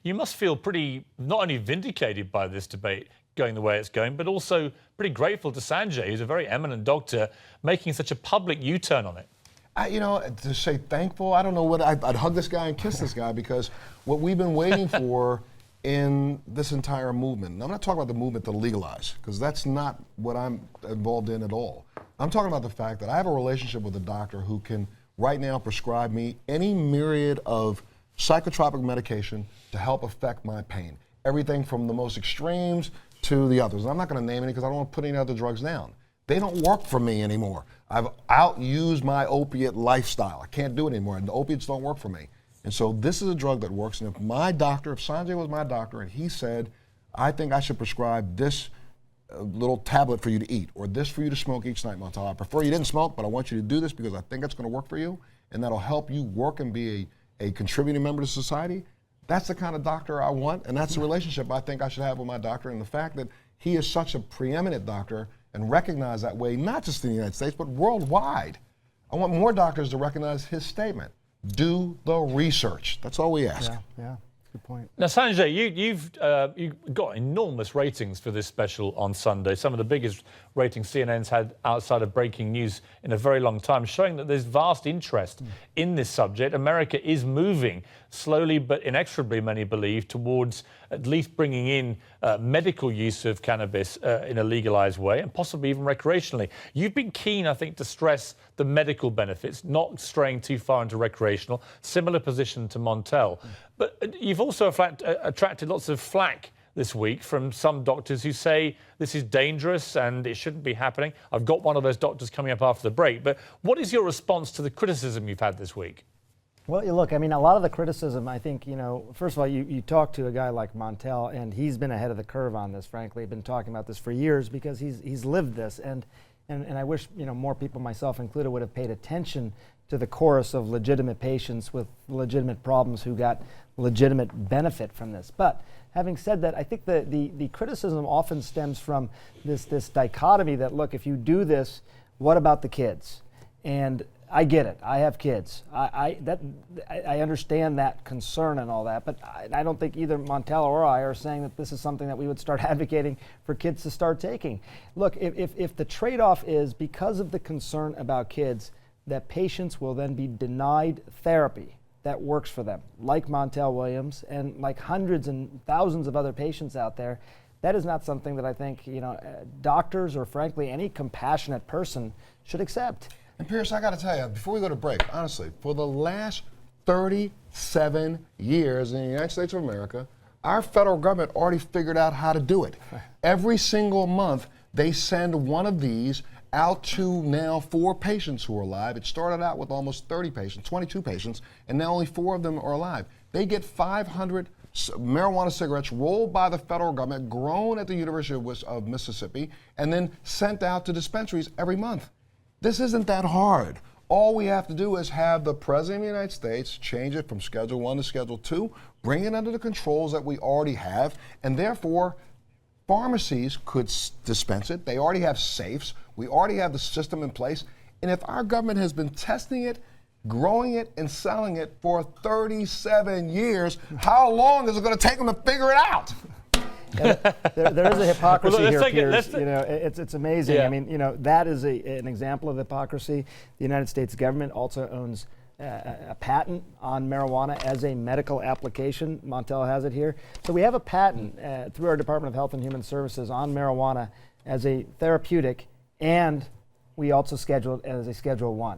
You must feel pretty not only vindicated by this debate going the way it's going, but also pretty grateful to Sanjay, who's a very eminent doctor, making such a public U-turn on it. To say thankful, I don't know what I'd hug this guy and kiss this guy, because what we've been waiting for in this entire movement, and I'm not talking about the movement to legalize, because that's not what I'm involved in at all. I'm talking about the fact that I have a relationship with a doctor who can right now prescribe me any myriad of psychotropic medication to help affect my pain. Everything from the most extremes to the others. And I'm not going to name any because I don't want to put any other drugs down. They don't work for me anymore. I've outused my opiate lifestyle. I can't do it anymore, and the opiates don't work for me. And so this is a drug that works, and if Sanjay was my doctor and he said, I think I should prescribe this little tablet for you to eat, or this for you to smoke each night, Montel, I prefer you didn't smoke, but I want you to do this because I think it's going to work for you, and that'll help you work and be a contributing member to society. That's the kind of doctor I want, and that's the relationship I think I should have with my doctor. And the fact that he is such a preeminent doctor and recognized that way, not just in the United States, but worldwide. I want more doctors to recognize his statement. Do the research. That's all we ask. Yeah. Good point. Now, Sanjay, you've got enormous ratings for this special on Sunday, some of the biggest ratings CNN's had outside of breaking news in a very long time, showing that there's vast interest in this subject. America is moving slowly but inexorably, many believe, towards at least bringing in medical use of cannabis in a legalized way, and possibly even recreationally. You've been keen, I think, to stress the medical benefits, not straying too far into recreational, similar position to Montel. But you've also attracted lots of flack this week from some doctors who say this is dangerous and it shouldn't be happening. I've got one of those doctors coming up after the break. But what is your response to the criticism you've had this week? Well, look, I mean, a lot of the criticism, I think, first of all, you talk to a guy like Montel, and he's been ahead of the curve on this, frankly. Been talking about this for years because he's lived this. And I wish, more people, myself included, would have paid attention to the chorus of legitimate patients with legitimate problems who got legitimate benefit from this. But having said that, I think the criticism often stems from this dichotomy that, look, if you do this, what about the kids? And I get it. I have kids. I understand that concern and all that, but I don't think either Montel or I are saying that this is something that we would start advocating for kids to start taking. Look, if the trade-off is because of the concern about kids, that patients will then be denied therapy that works for them, like Montel Williams and like hundreds and thousands of other patients out there, that is not something that I think doctors or frankly any compassionate person should accept. And Pierce, I got to tell you, before we go to break, honestly, for the last 37 years in the United States of America, our federal government already figured out how to do it. Every single month, they send one of these out to now 4 patients who are alive. It started out with almost 30 patients, 22 patients, and now only 4 of them are alive. They get 500 marijuana cigarettes rolled by the federal government, grown at the University of Mississippi, and then sent out to dispensaries every month. This isn't that hard. All we have to do is have the President of the United States change it from Schedule 1 to Schedule 2, bring it under the controls that we already have, and therefore pharmacies could dispense it. They already have safes. We already have the system in place. And if our government has been testing it, growing it, and selling it for 37 years, how long is it going to take them to figure it out? There is a hypocrisy here, Piers. It's amazing. Yeah. I mean, that is an example of hypocrisy. The United States government also owns a patent on marijuana as a medical application. Montel has it here. So we have a patent through our Department of Health and Human Services on marijuana as a therapeutic, and we also schedule it as a Schedule 1.